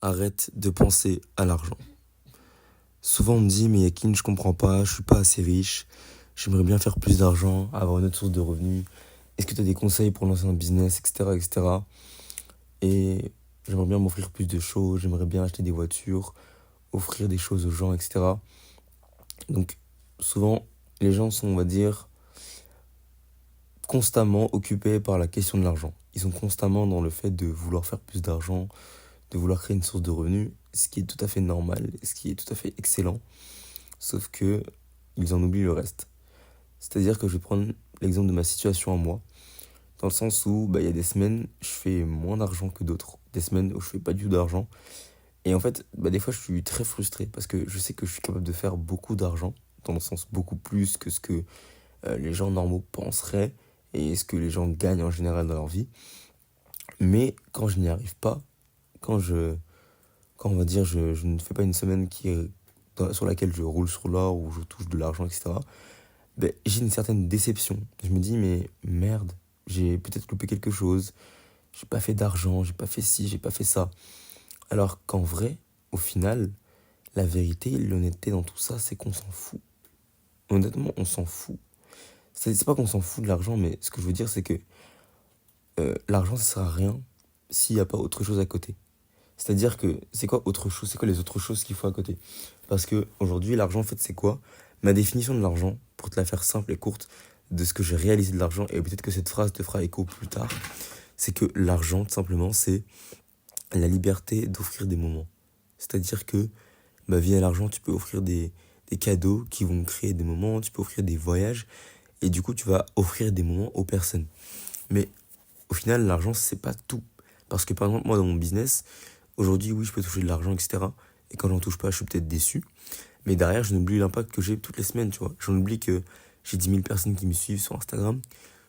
arrête de penser à l'argent. Souvent on me dit, mais Yakin, je comprends pas, je suis pas assez riche, j'aimerais bien faire plus d'argent, avoir une autre source de revenus. Est-ce que tu as des conseils pour lancer un business, etc., etc. Et j'aimerais bien m'offrir plus de choses, j'aimerais bien acheter des voitures, offrir des choses aux gens, etc. Donc souvent, les gens sont, on va dire, constamment occupés par la question de l'argent. Ils sont constamment dans le fait de vouloir faire plus d'argent, de vouloir créer une source de revenus, ce qui est tout à fait normal, ce qui est tout à fait excellent, sauf que ils en oublient le reste. C'est-à-dire que je vais prendre l'exemple de ma situation à moi, dans le sens où il y a des semaines, je fais moins d'argent que d'autres, des semaines où je fais pas du tout d'argent, et en fait, des fois je suis très frustré, parce que je sais que je suis capable de faire beaucoup d'argent, dans le sens beaucoup plus que ce que les gens normaux penseraient, et ce que les gens gagnent en général dans leur vie, mais quand je n'y arrive pas, quand quand on va dire je ne fais pas une semaine sur laquelle je roule sur l'or ou je touche de l'argent, etc., j'ai une certaine déception. Je me dis, mais merde, j'ai peut-être loupé quelque chose, j'ai pas fait d'argent, j'ai pas fait ci, j'ai pas fait ça. Alors qu'en vrai, au final, la vérité, l'honnêteté dans tout ça, c'est qu'on s'en fout. Honnêtement, on s'en fout. C'est pas qu'on s'en fout de l'argent, mais ce que je veux dire, c'est que l'argent, ça sert à rien s'il n'y a pas autre chose à côté. C'est-à-dire que c'est quoi autre chose? C'est quoi les autres choses qu'il faut à côté? Parce que aujourd'hui, l'argent, en fait, c'est quoi? Ma définition de l'argent, pour te la faire simple et courte, de ce que j'ai réalisé de l'argent, et peut-être que cette phrase te fera écho plus tard, c'est que l'argent, tout simplement, c'est la liberté d'offrir des moments. C'est-à-dire que via l'argent, tu peux offrir des cadeaux qui vont créer des moments, tu peux offrir des voyages, et du coup, tu vas offrir des moments aux personnes. Mais au final, l'argent, c'est pas tout. Parce que par exemple, moi, dans mon business, aujourd'hui, oui, je peux toucher de l'argent, etc. Et quand j'en touche pas, je suis peut-être déçu. Mais derrière, je n'oublie l'impact que j'ai toutes les semaines, tu vois. J'en oublie que j'ai 10 000 personnes qui me suivent sur Instagram.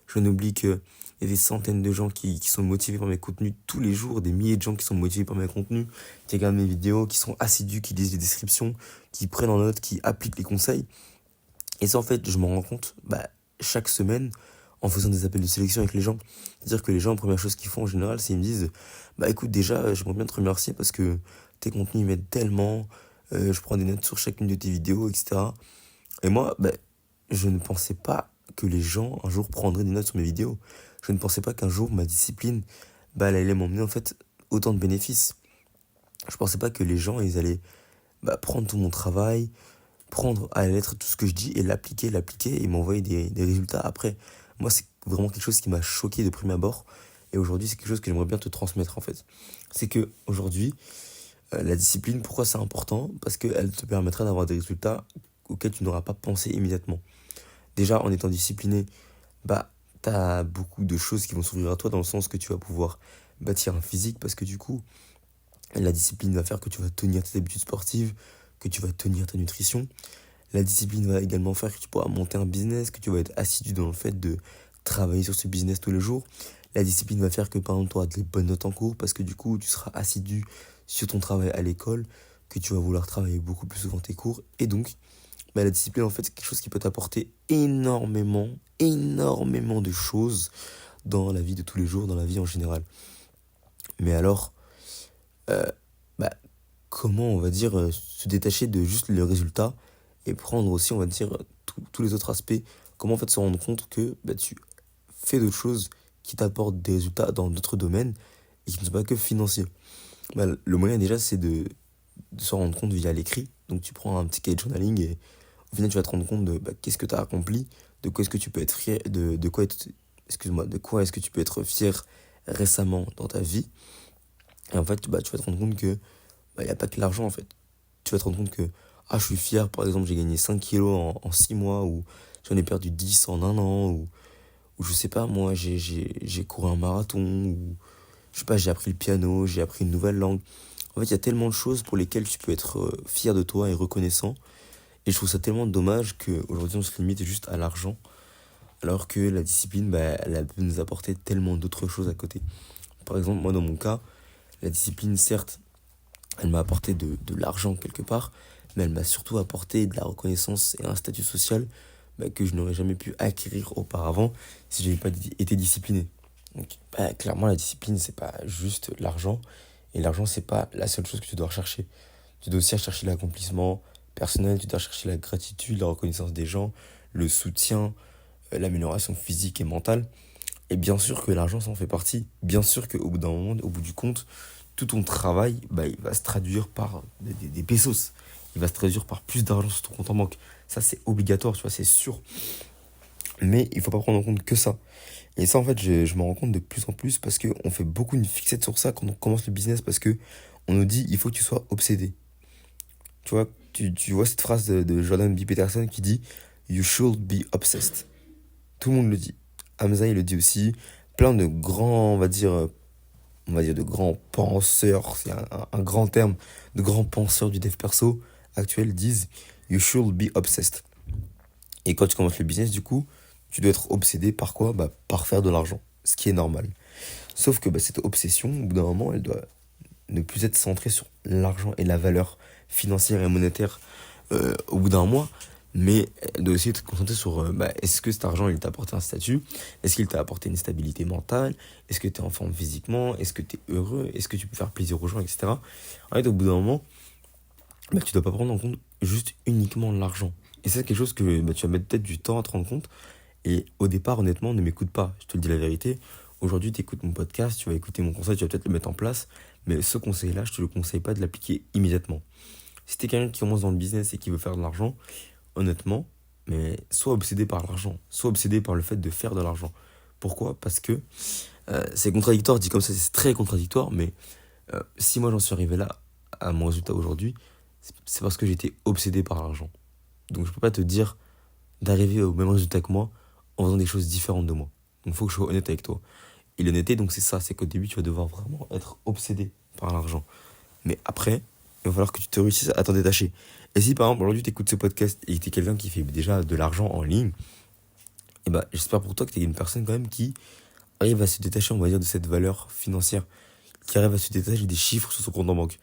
J'en oublie qu'il y a des centaines de gens qui sont motivés par mes contenus tous les jours, des milliers de gens qui sont motivés par mes contenus, qui regardent mes vidéos, qui sont assidus, qui lisent les descriptions, qui prennent en note, qui appliquent les conseils. Et ça, en fait, je m'en rends compte chaque semaine en faisant des appels de sélection avec les gens. C'est-à-dire que les gens, la première chose qu'ils font en général, c'est qu'ils me disent écoute, déjà, j'aimerais bien te remercier parce que tes contenus ils m'aident tellement, je prends des notes sur chacune de tes vidéos, etc. Et moi, je ne pensais pas que les gens, un jour, prendraient des notes sur mes vidéos. Je ne pensais pas qu'un jour, ma discipline, elle allait m'emmener, en fait, autant de bénéfices. Je pensais pas que les gens, ils allaient prendre tout mon travail, prendre à la lettre tout ce que je dis et l'appliquer et m'envoyer des résultats après. Moi, c'est vraiment quelque chose qui m'a choqué de prime abord. Et aujourd'hui, c'est quelque chose que j'aimerais bien te transmettre en fait. C'est que aujourd'hui, la discipline, pourquoi c'est important? Parce qu'elle te permettra d'avoir des résultats auxquels tu n'auras pas pensé immédiatement. Déjà, en étant discipliné, t'as beaucoup de choses qui vont s'ouvrir à toi dans le sens que tu vas pouvoir bâtir un physique parce que du coup, la discipline va faire que tu vas tenir tes habitudes sportives, que tu vas tenir ta nutrition. La discipline va également faire que tu pourras monter un business, que tu vas être assidu dans le fait de travailler sur ce business tous les jours. La discipline va faire que par exemple tu auras des bonnes notes en cours parce que du coup tu seras assidu sur ton travail à l'école, que tu vas vouloir travailler beaucoup plus souvent tes cours. Et donc la discipline en fait c'est quelque chose qui peut t'apporter énormément de choses dans la vie de tous les jours, dans la vie en général. Mais alors, euh, bah, comment on va dire se détacher de juste le résultat et prendre aussi on va dire tous les autres aspects, comment en fait se rendre compte que tu fais d'autres choses qui t'apportent des résultats dans d'autres domaines et qui ne sont pas que financiers. Le moyen déjà c'est de se rendre compte via l'écrit, donc tu prends un petit cahier de journaling et au final tu vas te rendre compte de qu'est-ce que tu as accompli, de quoi est-ce que tu peux être fier, de quoi est-ce que tu peux être fier récemment dans ta vie. Et en fait tu vas te rendre compte que il n'y a pas que l'argent en fait. Tu vas te rendre compte que je suis fier, par exemple, j'ai gagné 5 kilos en 6 mois, ou j'en ai perdu 10 en un an, ou je sais pas, moi, j'ai couru un marathon, ou je sais pas, j'ai appris le piano, j'ai appris une nouvelle langue. En fait, il y a tellement de choses pour lesquelles tu peux être fier de toi et reconnaissant. Et je trouve ça tellement dommage qu'aujourd'hui, on se limite juste à l'argent, alors que la discipline, elle peut nous apporter tellement d'autres choses à côté. Par exemple, moi, dans mon cas, la discipline, certes, elle m'a apporté de l'argent quelque part, mais elle m'a surtout apporté de la reconnaissance et un statut social que je n'aurais jamais pu acquérir auparavant si je n'avais pas été discipliné. Donc, clairement, la discipline, c'est pas juste l'argent. Et l'argent, c'est pas la seule chose que tu dois rechercher. Tu dois aussi rechercher l'accomplissement personnel, tu dois rechercher la gratitude, la reconnaissance des gens, le soutien, l'amélioration physique et mentale. Et bien sûr que l'argent, ça en fait partie. Bien sûr qu'au bout d'un moment, au bout du compte, tout ton travail, bah, il va se traduire par des pesos. Il va se traduire par plus d'argent sur ton compte en banque. Ça, c'est obligatoire, tu vois, c'est sûr. Mais il faut pas prendre en compte que ça. Et ça, en fait, je m'en rends compte de plus en plus parce qu'on fait beaucoup une fixette sur ça quand on commence le business parce que on nous dit il faut que tu sois obsédé. Tu vois, tu vois cette phrase de Jordan B. Peterson qui dit You should be obsessed. Tout le monde le dit. Hamza, il le dit aussi. Plein de grands, on va dire de grands penseurs, c'est un grand terme, de grands penseurs du dev perso actuel disent You should be obsessed. Et quand tu commences le business, du coup, tu dois être obsédé par quoi? Bah, par faire de l'argent, ce qui est normal. Sauf que bah, cette obsession, au bout d'un moment, elle doit ne plus être centrée sur l'argent et la valeur financière et monétaire au bout d'un mois, mais elle doit aussi être concentrée sur bah, est-ce que cet argent il t'a apporté un statut, est-ce qu'il t'a apporté une stabilité mentale, est-ce que tu es en forme physiquement, est-ce que tu es heureux, est-ce que tu peux faire plaisir aux gens, etc. En fait, au bout d'un moment, bah, tu dois pas prendre en compte juste uniquement l'argent. Et c'est quelque chose que bah, tu vas mettre peut-être du temps à te rendre compte. Et au départ, honnêtement, ne m'écoute pas. Je te le dis la vérité. Aujourd'hui, tu écoutes mon podcast, tu vas écouter mon conseil, tu vas peut-être le mettre en place. Mais ce conseil-là, je te le conseille pas de l'appliquer immédiatement. Si t'es quelqu'un qui commence dans le business et qui veut faire de l'argent, honnêtement, mais sois obsédé par l'argent. Sois obsédé par le fait de faire de l'argent. Pourquoi? Parce que c'est contradictoire, dit comme ça, c'est très contradictoire. Mais si moi j'en suis arrivé là, à mon résultat aujourd'hui, c'est parce que j'étais obsédé par l'argent. Donc je peux pas te dire d'arriver au même résultat que moi en faisant des choses différentes de moi. Donc il faut que je sois honnête avec toi. Et l'honnêteté, donc c'est ça, c'est qu'au début, tu vas devoir vraiment être obsédé par l'argent. Mais après, il va falloir que tu te réussisses à t'en détacher. Et si par exemple, aujourd'hui, tu écoutes ce podcast et que tu es quelqu'un qui fait déjà de l'argent en ligne, et ben, j'espère pour toi que tu es une personne quand même qui arrive à se détacher, on va dire, de cette valeur financière, qui arrive à se détacher des chiffres sur son compte en banque.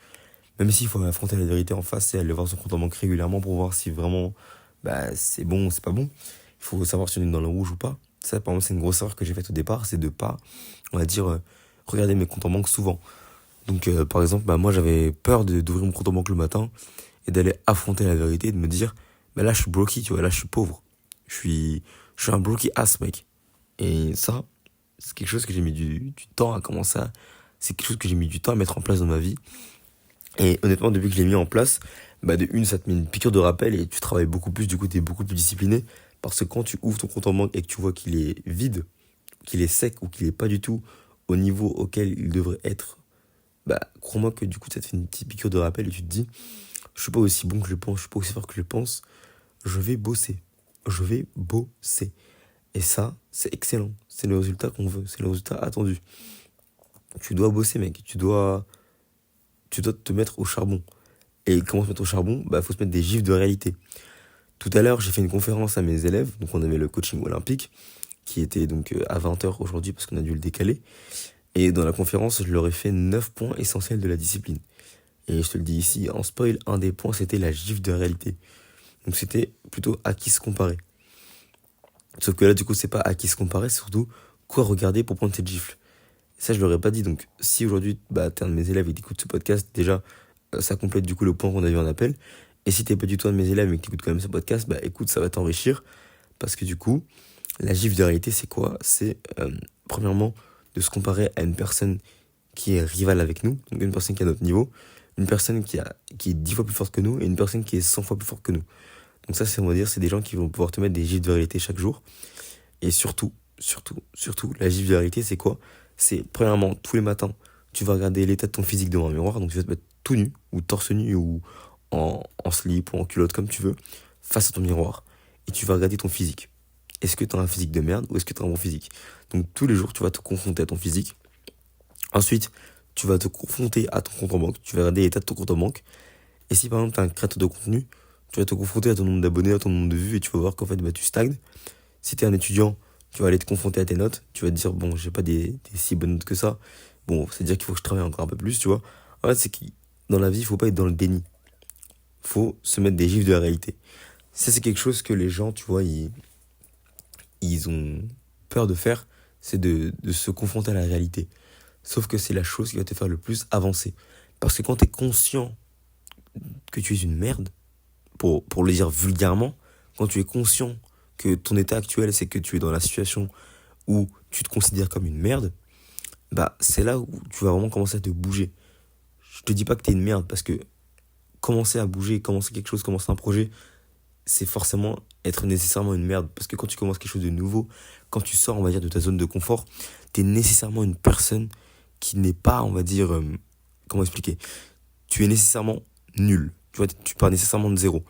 Même s'il faut affronter la vérité en face et aller voir son compte en banque régulièrement pour voir si vraiment bah, c'est bon ou c'est pas bon. Il faut savoir si on est dans le rouge ou pas. Ça, par exemple, c'est une grosse erreur que j'ai faite au départ, c'est de pas, on va dire, regarder mes comptes en banque souvent. Donc, par exemple, bah, moi, j'avais peur d'ouvrir mon compte en banque le matin et d'aller affronter la vérité et de me dire, bah là, je suis broke, tu vois, là, je suis pauvre. Je suis un broke ass, mec. Et ça, c'est quelque chose que j'ai mis du temps à commencer à, c'est quelque chose que j'ai mis du temps à mettre en place dans ma vie. Et honnêtement, depuis que je l'ai mis en place, bah de une, ça te met une piqûre de rappel et tu travailles beaucoup plus, du coup, tu es beaucoup plus discipliné. Parce que quand tu ouvres ton compte en banque et que tu vois qu'il est vide, qu'il est sec ou qu'il est pas du tout au niveau auquel il devrait être, bah crois-moi que du coup, ça te fait une petite piqûre de rappel et tu te dis, je suis pas aussi bon que je pense, je suis pas aussi fort que je pense, je vais bosser. Je vais bosser. Et ça, c'est excellent. C'est le résultat qu'on veut, c'est le résultat attendu. Tu dois bosser, mec. Tu dois te mettre au charbon. Et comment se mettre au charbon? Bah, faut se mettre des gifs de réalité. Tout à l'heure, j'ai fait une conférence à mes élèves. Donc, on avait le coaching olympique, qui était donc à 20h aujourd'hui parce qu'on a dû le décaler. Et dans la conférence, je leur ai fait 9 points essentiels de la discipline. Et je te le dis ici, en spoil, un des points, c'était la gifle de réalité. Donc, c'était plutôt à qui se comparer. Sauf que là, du coup, c'est pas à qui se comparer, c'est surtout quoi regarder pour prendre cette gifle. Ça, je leur ai pas dit. Donc, si aujourd'hui, bah, t'es un de mes élèves et t'écoutes ce podcast, déjà, ça complète du coup le point qu'on a vu en appel. Et si t'es pas du tout un de mes élèves mais que t'écoutes quand même ce podcast, bah écoute, ça va t'enrichir. Parce que du coup, la gifle de réalité, c'est quoi? C'est, premièrement, de se comparer à une personne qui est rivale avec nous, donc une personne qui est à notre niveau, une personne qui est 10 fois plus forte que nous et une personne qui est 100 fois plus forte que nous. Donc ça, c'est, on va dire, c'est des gens qui vont pouvoir te mettre des gifles de réalité chaque jour. Et surtout, la gifle de réalité, c'est quoi? C'est, premièrement, tous les matins, tu vas regarder l'état de ton physique devant un miroir, donc tu vas te mettre tout nu, ou torse nu, ou en slip, ou en culotte, comme tu veux, face à ton miroir, et tu vas regarder ton physique. Est-ce que tu as un physique de merde, ou est-ce que tu as un bon physique? Donc tous les jours, tu vas te confronter à ton physique. Ensuite, tu vas te confronter à ton compte en banque, tu vas regarder l'état de ton compte en banque, et si par exemple tu es un créateur de contenu, tu vas te confronter à ton nombre d'abonnés, à ton nombre de vues, et tu vas voir qu'en fait, bah, tu stagnes. Si tu es un étudiant, tu vas aller te confronter à tes notes, tu vas te dire, bon, j'ai pas des si bonnes notes que ça, bon, c'est-à-dire qu'il faut que je travaille encore un peu plus, tu vois. En fait, c'est que dans la vie, il faut pas être dans le déni. Faut se mettre des gifs de la réalité. Ça, c'est quelque chose que les gens, tu vois, ils ont peur de faire, c'est de se confronter à la réalité. Sauf que c'est la chose qui va te faire le plus avancer. Parce que quand tu es conscient que tu es une merde, pour le dire vulgairement, quand tu es conscient que ton état actuel, c'est que tu es dans la situation où tu te considères comme une merde, bah c'est là où tu vas vraiment commencer à te bouger. Je te dis pas que t'es une merde, parce que commencer à bouger, commencer quelque chose, commencer un projet, c'est forcément être nécessairement une merde. Parce que quand tu commences quelque chose de nouveau, quand tu sors, on va dire, de ta zone de confort, t'es nécessairement une personne qui n'est pas, on va dire, comment expliquer, tu es nécessairement nul. Tu vois, tu pars nécessairement de zéro.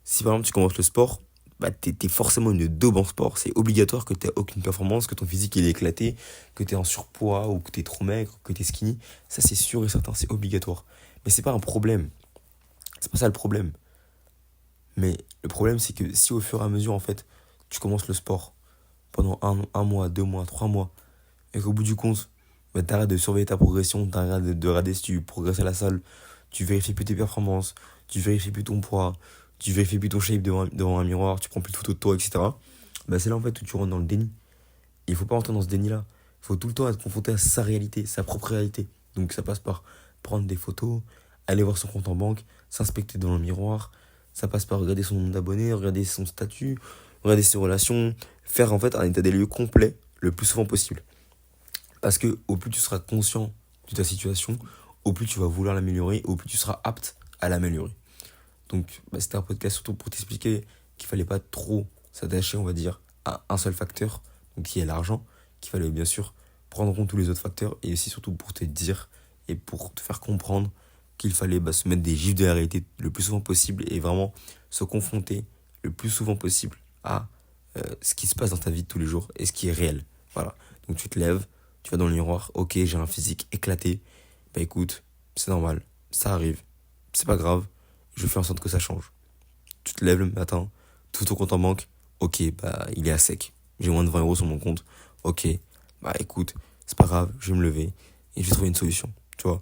Si par exemple tu commences le sport, bah t'es forcément une daube en sport. C'est obligatoire que t'aies aucune performance, que ton physique il est éclaté, que t'es en surpoids ou que t'es trop maigre, que t'es skinny. Ça c'est sûr et certain, c'est obligatoire. Mais c'est pas un problème. C'est pas ça le problème. Mais le problème c'est que si au fur et à mesure en fait tu commences le sport pendant un mois, 2 mois, 3 mois, et qu'au bout du compte, bah, t'arrêtes de surveiller ta progression, t'arrêtes de regarder si tu progresses à la salle, tu vérifies plus tes performances, tu vérifies plus ton poids, tu vérifies plus ton shape devant un miroir, tu prends plus de photos de toi, etc. Bah c'est là en fait où tu rentres dans le déni. Et il faut pas rentrer dans ce déni-là. Il faut tout le temps être confronté à sa réalité, sa propre réalité. Donc ça passe par prendre des photos, aller voir son compte en banque, s'inspecter devant le miroir. Ça passe par regarder son nombre d'abonnés, regarder son statut, regarder ses relations, faire en fait un état des lieux complet le plus souvent possible. Parce que au plus tu seras conscient de ta situation, au plus tu vas vouloir l'améliorer, au plus tu seras apte à l'améliorer. Donc bah, c'était un podcast surtout pour t'expliquer qu'il fallait pas trop s'attacher, on va dire, à un seul facteur, donc qui est l'argent, qu'il fallait bien sûr prendre en compte tous les autres facteurs, et aussi surtout pour te dire et pour te faire comprendre qu'il fallait bah, se mettre des gifs de la réalité le plus souvent possible et vraiment se confronter le plus souvent possible à ce qui se passe dans ta vie de tous les jours et ce qui est réel. Voilà. Donc tu te lèves, tu vas dans le miroir, ok, j'ai un physique éclaté, bah écoute, c'est normal, ça arrive, c'est pas grave, je fais en sorte que ça change. Tu te lèves le matin, tout ton compte en banque, ok, bah il est à sec, j'ai moins de 20 euros sur mon compte, ok, bah écoute, c'est pas grave, je vais me lever et je vais trouver une solution, tu vois.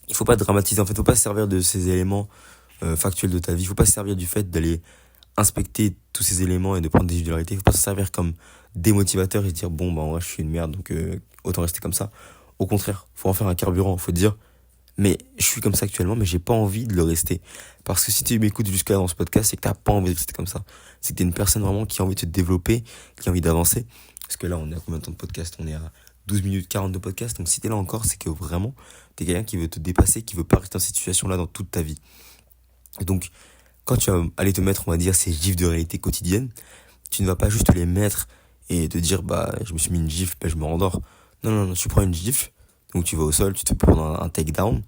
Il faut pas dramatiser, en fait, faut pas se servir de ces éléments factuels de ta vie, faut pas se servir du fait d'aller inspecter tous ces éléments et de prendre des individualités, faut pas se servir comme démotivateur et se dire bon bah en vrai je suis une merde donc autant rester comme ça. Au contraire, faut en faire un carburant, faut dire mais je suis comme ça actuellement mais j'ai pas envie de le rester. Parce que si tu m'écoutes jusqu'à dans ce podcast, c'est que t'as pas envie de rester comme ça. C'est que t'es une personne vraiment qui a envie de se développer, qui a envie d'avancer. Parce que là on est à combien de temps de podcast? On est à 12 minutes 40 de podcast, donc si t'es là encore, c'est que vraiment t'es quelqu'un qui veut te dépasser, qui veut pas rester dans cette situation-là dans toute ta vie. Et donc, quand tu vas aller te mettre, on va dire, ces gifs de réalité quotidienne, tu ne vas pas juste les mettre et te dire, bah, je me suis mis une gifle, bah, je me rendors. Non, non, non, tu prends une gifle, donc tu vas au sol, tu te prends un takedown,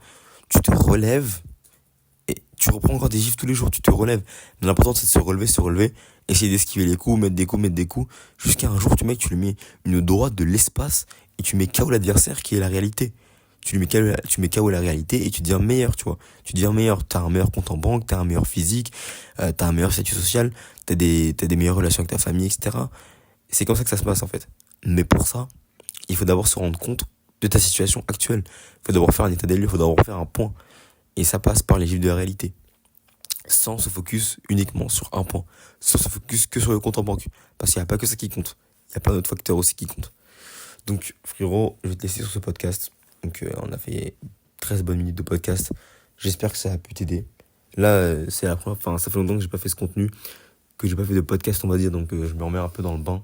tu te relèves, et tu reprends encore des gifles tous les jours, tu te relèves. Mais l'important, c'est de se relever, essayer d'esquiver les coups, mettre des coups, jusqu'à un jour, tu lui mets une droite de l'espace, et tu mets KO l'adversaire qui est la réalité. Tu mets KO la réalité et tu deviens meilleur, tu vois. Tu deviens meilleur, t'as un meilleur compte en banque, t'as un meilleur physique, t'as un meilleur statut social, t'as des meilleures relations avec ta famille, etc. C'est comme ça que ça se passe, en fait. Mais pour ça, il faut d'abord se rendre compte de ta situation actuelle. Il faut d'abord faire un état des lieux, il faut d'abord faire un point. Et ça passe par les gifs de la réalité. Sans se focus uniquement sur un point. Sans se focus que sur le compte en banque. Parce qu'il n'y a pas que ça qui compte. Il y a plein d'autres facteurs aussi qui comptent. Donc, frérot, je vais te laisser sur ce podcast. Donc, on a fait 13 bonnes minutes de podcast. J'espère que ça a pu t'aider. Là, c'est la première, enfin, ça fait longtemps que j'ai pas fait ce contenu, que j'ai pas fait de podcast, on va dire, donc je me remets un peu dans le bain.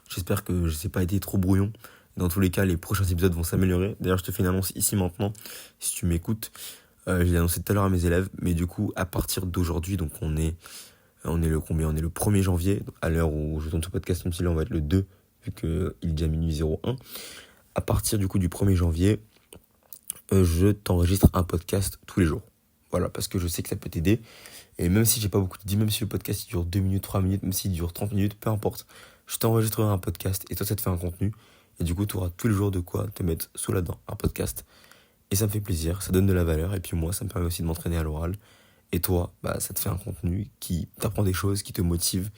J'espère que je n'ai pas été trop brouillon. Dans tous les cas, les prochains épisodes vont s'améliorer. D'ailleurs, je te fais une annonce ici maintenant, si tu m'écoutes. Je l'ai annoncé tout à l'heure à mes élèves, mais du coup, à partir d'aujourd'hui, donc on est le combien? On est le 1er janvier, à l'heure où je tourne ce podcast, même si là on va être le 2, vu qu'il est déjà minuit 01. À partir du coup du 1er janvier, je t'enregistre un podcast tous les jours. Voilà, parce que je sais que ça peut t'aider. Et même si j'ai pas beaucoup dit, même si le podcast il dure 2 minutes, 3 minutes, même s'il dure 30 minutes, peu importe, je t'enregistrerai un podcast et toi ça te fait un contenu. Et du coup, tu auras tous les jours de quoi te mettre sous la dent un podcast. Et ça me fait plaisir, ça donne de la valeur. Et puis moi, ça me permet aussi de m'entraîner à l'oral. Et toi, bah, ça te fait un contenu qui t'apprend des choses, qui te motive.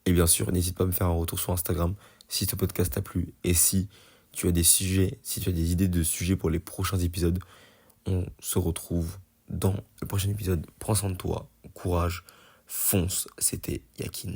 Et bien sûr, n'hésite pas à me faire un retour sur Instagram si ce podcast t'a plu. Et si tu as des sujets, si tu as des idées de sujets pour les prochains épisodes, on se retrouve dans le prochain épisode. Prends soin de toi, courage, fonce. C'était Yakin.